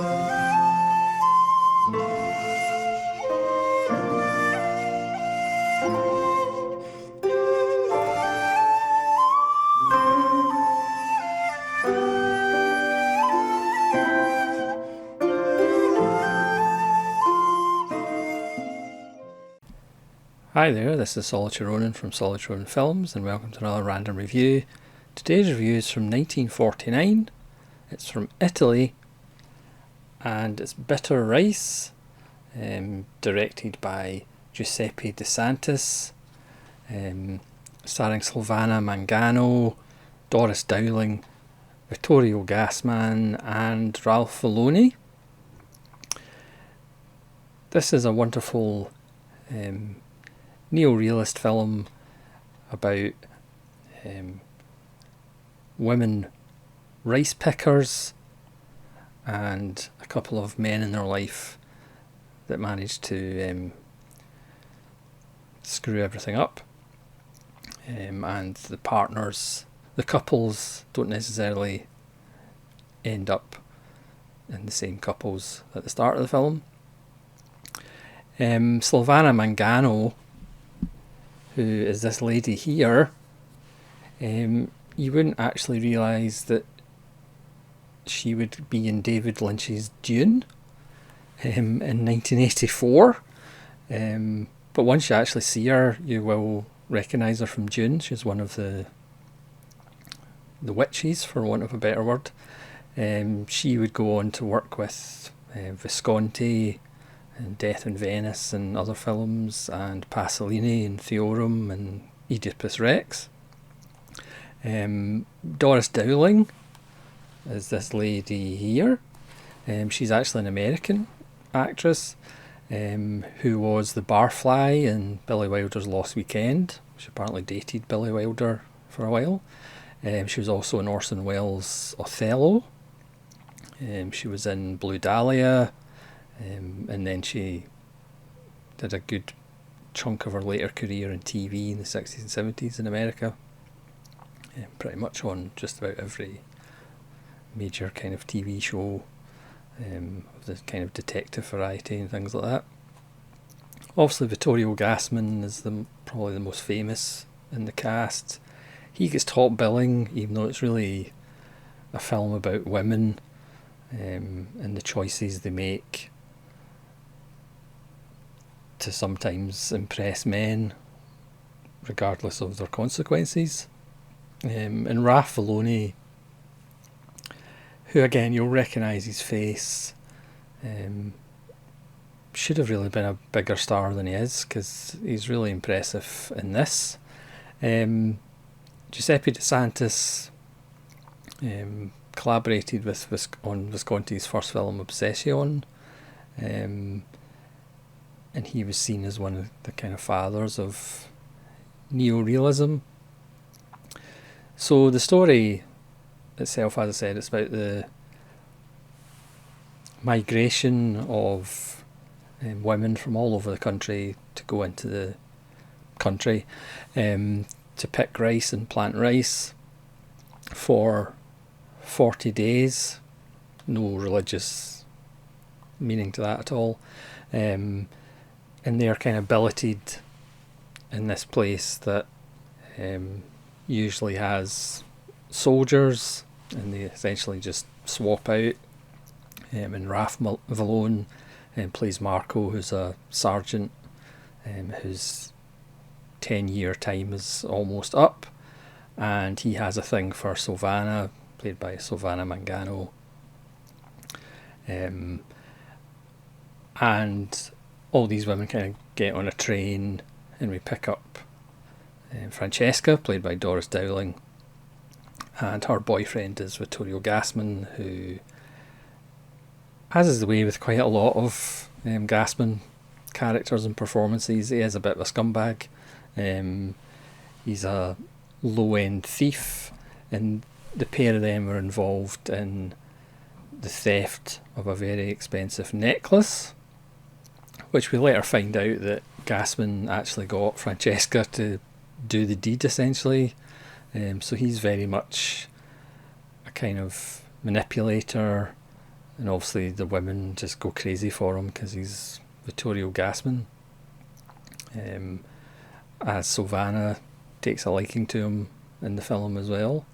Hi there, this is Solitaire Ronan from Solitaire Ronan Films, and welcome to another random review. Today's review is from 1949. It's from Italy, and it's Bitter Rice, directed by Giuseppe De Santis, starring Silvana Mangano, Doris Dowling, Vittorio Gassman, and Ralph Filoni. This is a wonderful neo-realist film about women rice pickers and a couple of men in their life that manage to screw everything up, and the couples don't necessarily end up in the same couples at the start of the film. Silvana Mangano, who is this lady here, you wouldn't actually realise that she would be in David Lynch's Dune in 1984. But once you actually see her, you will recognise her from Dune. She's one of the witches, for want of a better word. She would go on to work with Visconti and Death in Venice and other films, and Pasolini and Theorem and Oedipus Rex. Doris Dowling is this lady here. She's actually an American actress who was the barfly in Billy Wilder's Lost Weekend. She apparently dated Billy Wilder for a while. She was also in Orson Welles' Othello. She was in Blue Dahlia. And then she did a good chunk of her later career in TV in the 60s and 70s in America. Pretty much on just about every major kind of TV show, of the kind of detective variety and things like that. Obviously Vittorio Gassman is probably the most famous in the cast. He gets top billing, even though it's really a film about women and the choices they make to sometimes impress men, regardless of their consequences. And Ralph Filoni, who again you'll recognise his face, should have really been a bigger star than he is, because he's really impressive in this. Giuseppe De Santis collaborated on Visconti's first film, Obsession, and he was seen as one of the kind of fathers of neo-realism. So the story itself, as I said, it's about the migration of women from all over the country to go into the country to pick rice and plant rice for 40 days. No religious meaning to that at all. And they are kind of billeted in this place that usually has soldiers, and they essentially just swap out. And Ralph Filoni plays Marco, who's a sergeant whose 10-year time is almost up, and he has a thing for Silvana, played by Silvana Mangano. And all these women kind of get on a train, and we pick up Francesca, played by Doris Dowling, and her boyfriend is Vittorio Gassman, who, as is the way with quite a lot of Gassman characters and performances, he is a bit of a scumbag. He's a low-end thief, and the pair of them are involved in the theft of a very expensive necklace, which we later find out that Gassman actually got Francesca to do the deed, essentially. So he's very much a kind of manipulator, and obviously the women just go crazy for him because he's Vittorio Gassman. As Sylvana takes a liking to him in the film as well.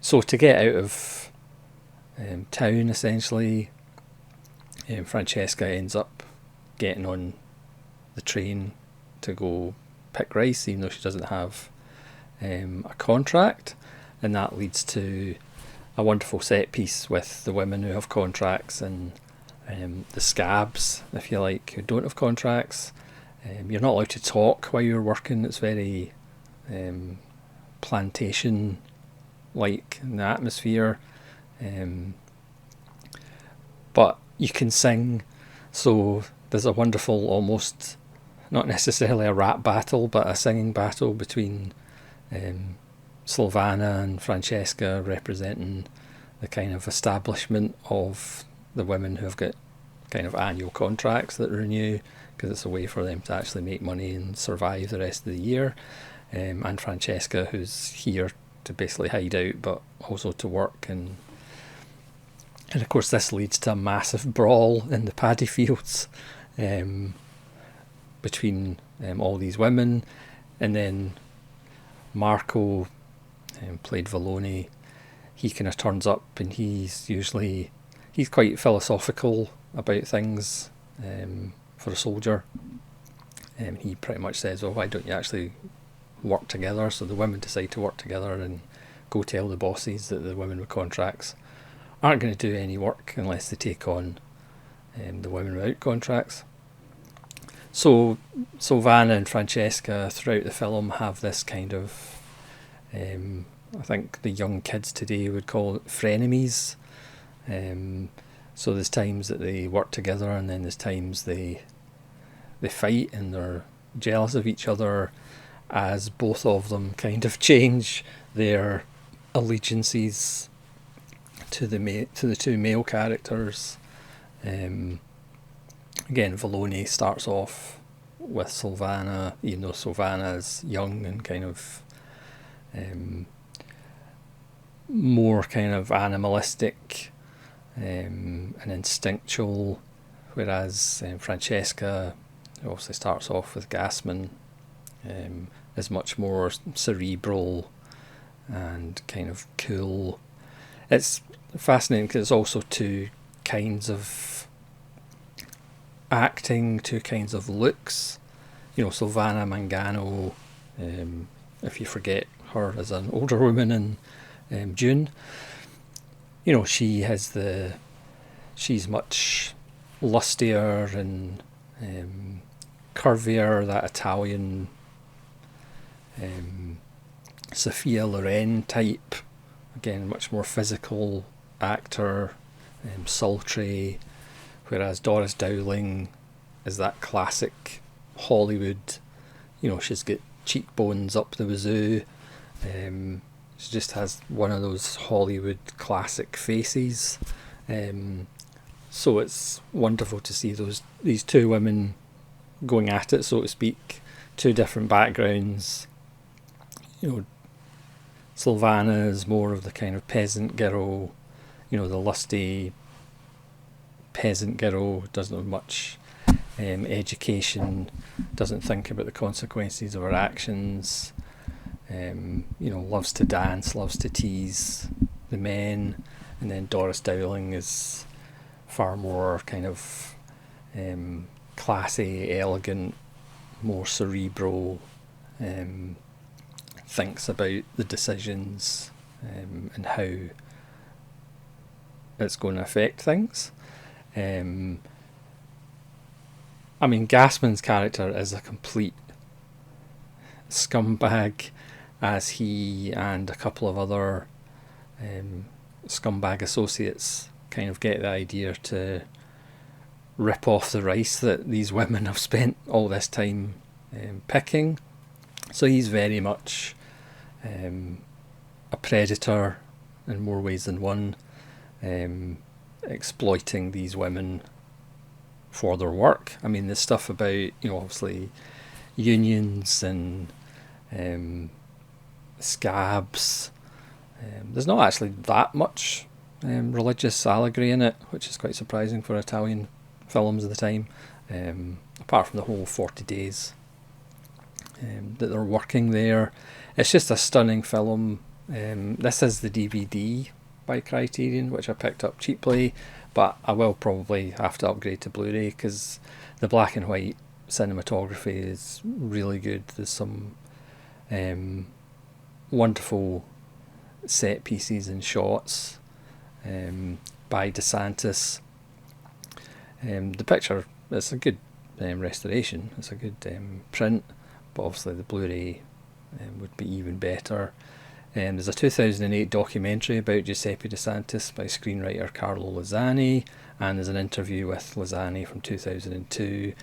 So to get out of town, essentially, Francesca ends up getting on the train to go pick rice, even though she doesn't have a contract, and that leads to a wonderful set piece with the women who have contracts and the scabs, if you like, who don't have contracts. You're not allowed to talk while you're working. It's very plantation like in the atmosphere, but you can sing. So there's a wonderful, almost not necessarily a rap battle, but a singing battle between Sylvana and Francesca, representing the kind of establishment of the women who have got kind of annual contracts that renew, because it's a way for them to actually make money and survive the rest of the year. And Francesca, who's here to basically hide out, but also to work. And of course this leads to a massive brawl in the paddy fields between all these women. And then Marco, played Vallone, he kind of turns up, and he's quite philosophical about things for a soldier. He pretty much says, well, why don't you actually work together? So the women decide to work together and go tell the bosses that the women with contracts aren't going to do any work unless they take on the women without contracts. So Sylvana and Francesca throughout the film have this kind of, I think the young kids today would call it frenemies. So there's times that they work together, and then there's times they fight and they're jealous of each other, as both of them kind of change their allegiances to the two male characters. Again, Vallone starts off with Sylvana, even though Sylvana is young and kind of more kind of animalistic and instinctual, whereas Francesca, who obviously starts off with Gassman, is much more cerebral and kind of cool. It's fascinating because it's also two kinds of acting, two kinds of looks. Sylvana Mangano, if you forget her as an older woman in Dune, she's much lustier and curvier, that Italian Sophia Loren type. Again, much more physical actor, sultry, whereas Doris Dowling is that classic Hollywood. She's got cheekbones up the wazoo. She just has one of those Hollywood classic faces. So it's wonderful to see these two women going at it, so to speak, two different backgrounds. Sylvana is more of the kind of peasant girl, the lusty peasant girl, doesn't have much education, doesn't think about the consequences of her actions, loves to dance, loves to tease the men. And then Doris Dowling is far more kind of classy, elegant, more cerebral, thinks about the decisions and how it's going to affect things. Gassman's character is a complete scumbag, as he and a couple of other scumbag associates kind of get the idea to rip off the rice that these women have spent all this time picking. So he's very much a predator in more ways than one, exploiting these women for their work. There's stuff about, obviously unions and scabs. There's not actually that much religious allegory in it, which is quite surprising for Italian films of the time. Apart from the whole 40 days that they're working there. It's just a stunning film. This is the DVD by Criterion, which I picked up cheaply, but I will probably have to upgrade to Blu-ray because the black and white cinematography is really good. There's some wonderful set pieces and shots by DeSantis. The picture, it's a good restoration, it's a good print, but obviously the Blu-ray would be even better. There's a 2008 documentary about Giuseppe DeSantis by screenwriter Carlo Lazzani, and there's an interview with Lazzani from 2002,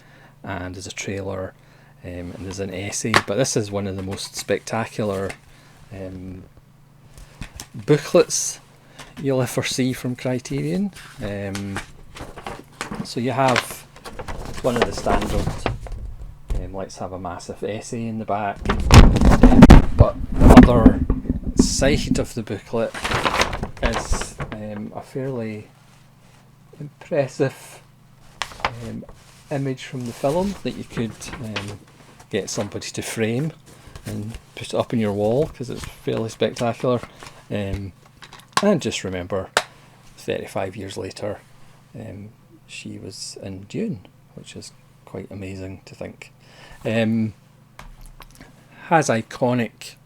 and there's a trailer, and there's an essay. But this is one of the most spectacular booklets you'll ever see from Criterion. So you have one of the standard, let's have a massive essay in the back, but the other side of the booklet is a fairly impressive image from the film that you could get somebody to frame and put it up on your wall because it's fairly spectacular. And just remember, 35 years later, she was in Dune, which is quite amazing to think. Has iconic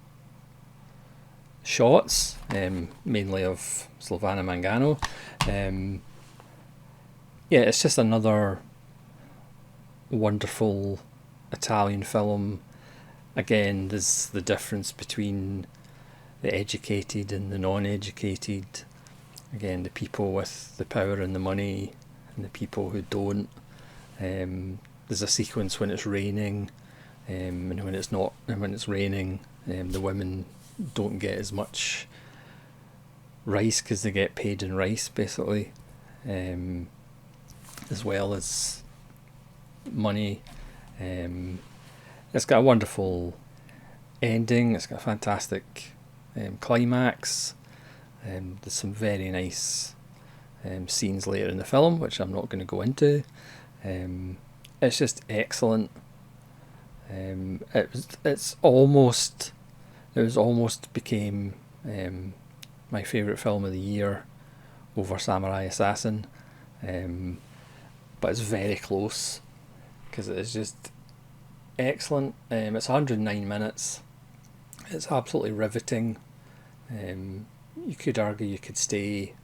shots, mainly of Silvana Mangano. Yeah, it's just another wonderful Italian film. Again, there's the difference between the educated and the non-educated. Again, the people with the power and the money and the people who don't. There's a sequence when it's raining, and when it's not, and when it's raining, the women don't get as much rice because they get paid in rice, basically, as well as money. It's got a wonderful ending. It's got a fantastic climax. There's some very nice scenes later in the film, which I'm not going to go into. It's just excellent. It almost became my favourite film of the year over Samurai Assassin, but it's very close because it is just excellent. It's 109 minutes. It's absolutely riveting. You could argue you could stay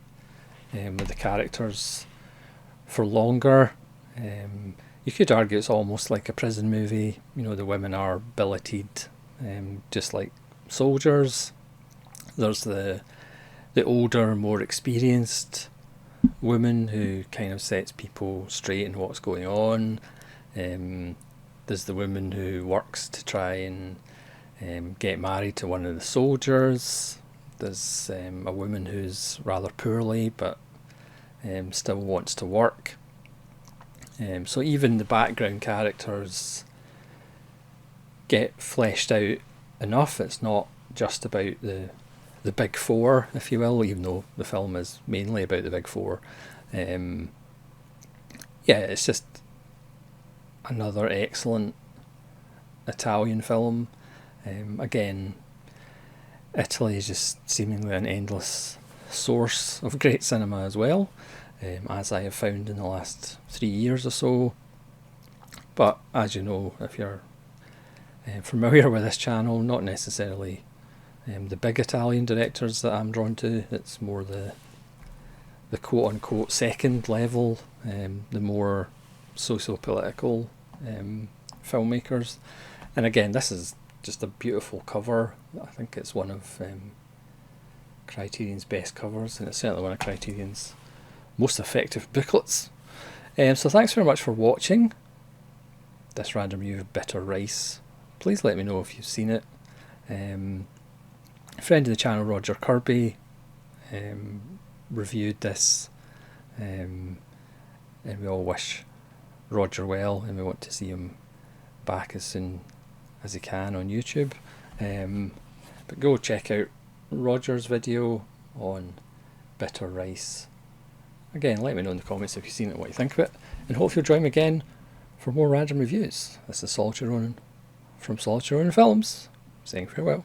with the characters for longer. You could argue it's almost like a prison movie. You know, the women are billeted just like soldiers. There's the older, more experienced woman who kind of sets people straight in what's going on. There's the woman who works to try and get married to one of the soldiers. There's a woman who's rather poorly but still wants to work. So even the background characters get fleshed out enough. It's not just about the big four, if you will, even though the film is mainly about the big four. Yeah, it's just another excellent Italian film. Again, Italy is just seemingly an endless source of great cinema as well, as I have found in the last 3 years or so. But as you know, if you're familiar with this channel, not necessarily the big Italian directors that I'm drawn to. It's more the quote-unquote second level, the more socio-political filmmakers. And again, this is just a beautiful cover. I think it's one of Criterion's best covers, and it's certainly one of Criterion's most effective booklets. So thanks very much for watching this random review of Bitter Rice. Please let me know if you've seen it. A friend of the channel, Roger Kirby, reviewed this, and we all wish Roger well, and we want to see him back as soon as he can on YouTube. But go check out Roger's video on bitter rice. Again, let me know in the comments if you've seen it, what you think of it, and hope you'll join me again for more random reviews. This is Solitude Ronin from Solitude Ronin Films, saying farewell.